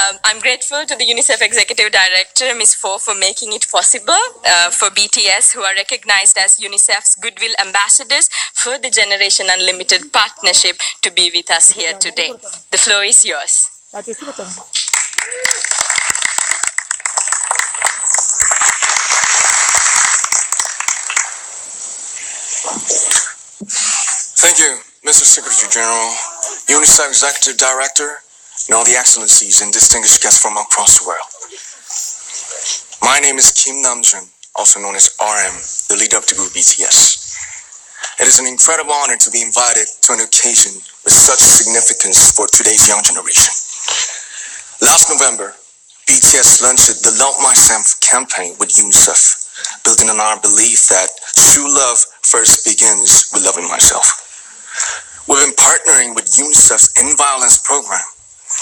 I'm grateful to the UNICEF Executive Director, Ms. Fo, for making it possible for BTS, who are recognized as UNICEF's Goodwill Ambassadors for the Generation Unlimited Partnership, to be with us here today. The floor is yours. Thank you, Mr. Secretary General, UNICEF Executive Director, and all the excellencies and distinguished guests from across the world. My name is Kim Namjoon, also known as RM, the leader of the group BTS. It is an incredible honor to be invited to an occasion with such significance for today's young generation. Last November, BTS launched the Love Myself campaign with UNICEF, building on our belief that true love first begins with loving myself. We've been partnering with UNICEF's End Violence program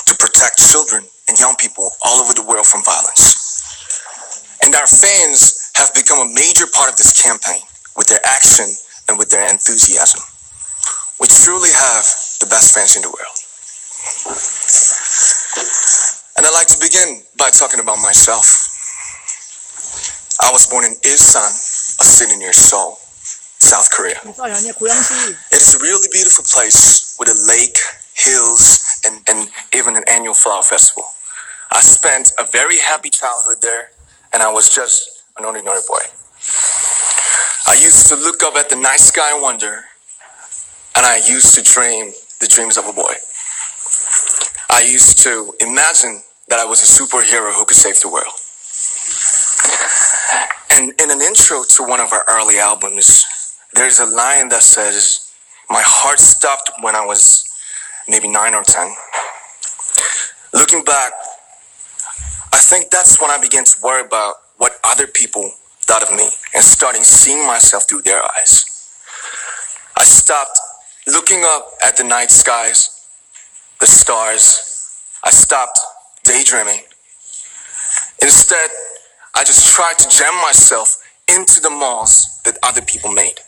to protect children and young people all over the world from violence. And our fans have become a major part of this campaign with their action and with their enthusiasm. We truly have the best fans in the world. And I'd like to begin by talking about myself. I was born in Ilsan, a city near Seoul, South Korea. It is a really beautiful place with a lake, hills, and even an annual flower festival. I spent a very happy childhood there, and I was just an ordinary boy. I used to look up at the night sky and wonder, and I used to dream the dreams of a boy. I used to imagine that I was a superhero who could save the world. And in an intro to one of our early albums, there's a line that says, "My heart stopped when I was maybe 9 or 10. Looking back, I think that's when I began to worry about what other people thought of me and starting seeing myself through their eyes. I stopped looking up at the night skies, the stars. I stopped daydreaming. Instead, I just tried to jam myself into the malls that other people made.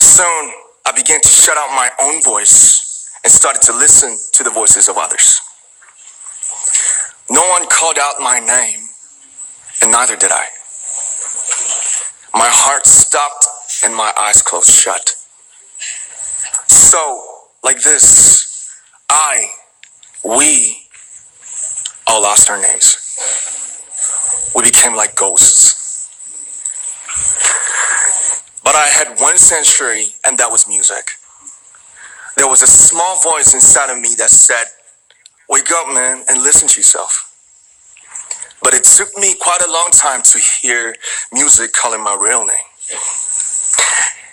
Soon, I began to shut out my own voice and started to listen to the voices of others. No one called out my name, and neither did I. My heart stopped and my eyes closed shut. So, like this, we all lost our names. We became like ghosts. But I had one sanctuary, and that was music. There was a small voice inside of me that said, "Wake up, man, and listen to yourself." But it took me quite a long time to hear music calling my real name.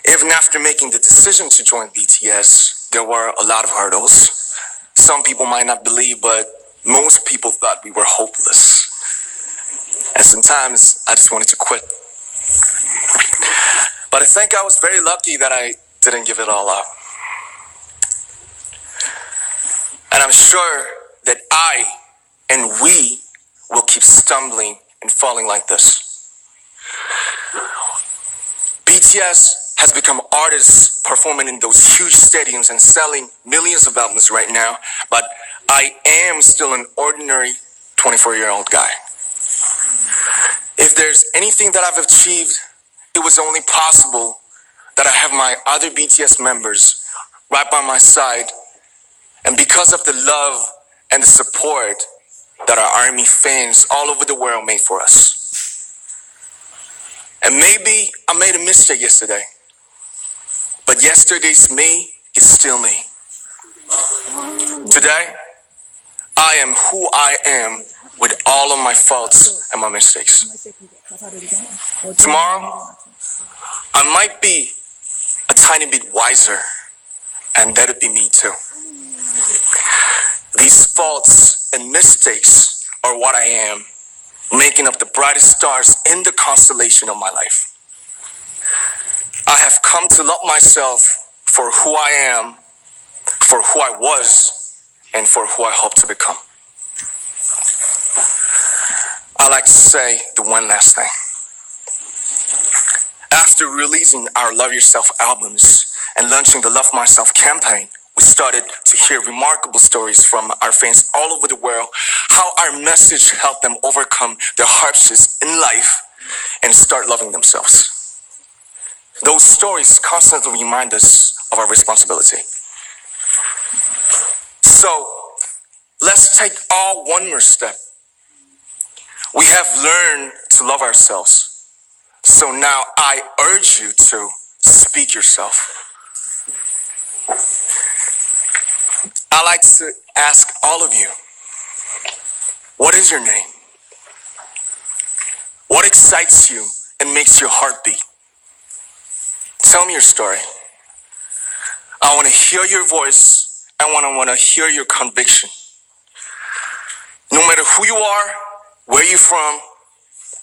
Even after making the decision to join BTS, there were a lot of hurdles. Some people might not believe, but most people thought we were hopeless. And sometimes I just wanted to quit. But I think I was very lucky that I didn't give it all up. And I'm sure that I and we will keep stumbling and falling like this. BTS has become artists performing in those huge stadiums and selling millions of albums right now, but I am still an ordinary 24-year-old guy. If there's anything that I've achieved, it was only possible that I have my other BTS members right by my side, and because of the love and the support that our ARMY fans all over the world made for us. And maybe I made a mistake yesterday, but yesterday's me is still me. Today, I am who I am with all of my faults and my mistakes. Tomorrow, I might be a tiny bit wiser, and that'll be me too. These faults and mistakes are what I am, making up the brightest stars in the constellation of my life. I have come to love myself for who I am, for who I was, and for who I hope to become. I like to say the one last thing. After releasing our Love Yourself albums and launching the Love Myself campaign, we started to hear remarkable stories from our fans all over the world, how our message helped them overcome their hardships in life and start loving themselves. Those stories constantly remind us of our responsibility. So, let's take all one more step. We have learned to love ourselves. So now I urge you to speak yourself. I like to ask all of you, what is your name? What excites you and makes your heart beat? Tell me your story. I want to hear your voice. I want to hear your conviction. No matter who you are, where you're from,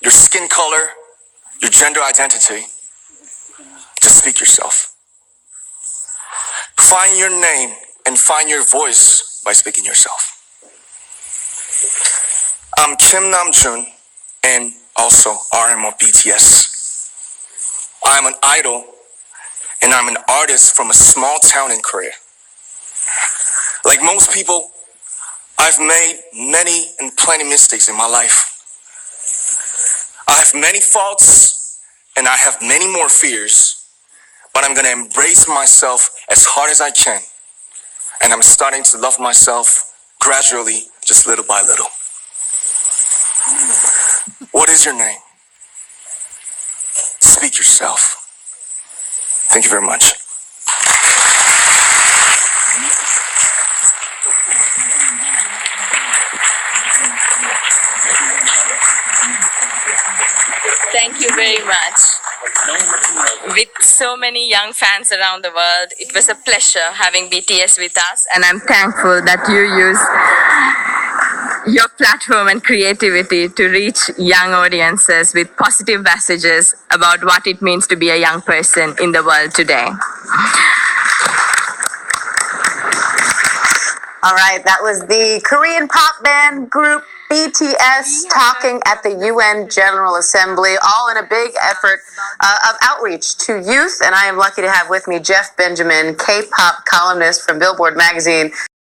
your skin color, your gender identity, just speak yourself. Find your name and find your voice by speaking yourself. I'm Kim Namjoon and also RM of BTS. I'm an idol and I'm an artist from a small town in Korea. Like most people, I've made many and plenty mistakes in my life. I have many faults and I have many more fears, but I'm going to embrace myself as hard as I can. And I'm starting to love myself gradually, just little by little. What is your name? Speak yourself. Thank you very much. Thank you very much. With so many young fans around the world, it was a pleasure having BTS with us, and I'm thankful that you use your platform and creativity to reach young audiences with positive messages about what it means to be a young person in the world today. All right, that was the Korean pop band group BTS talking at the UN General Assembly, all in a big effort of outreach to youth. And I am lucky to have with me Jeff Benjamin, K-pop columnist from Billboard magazine.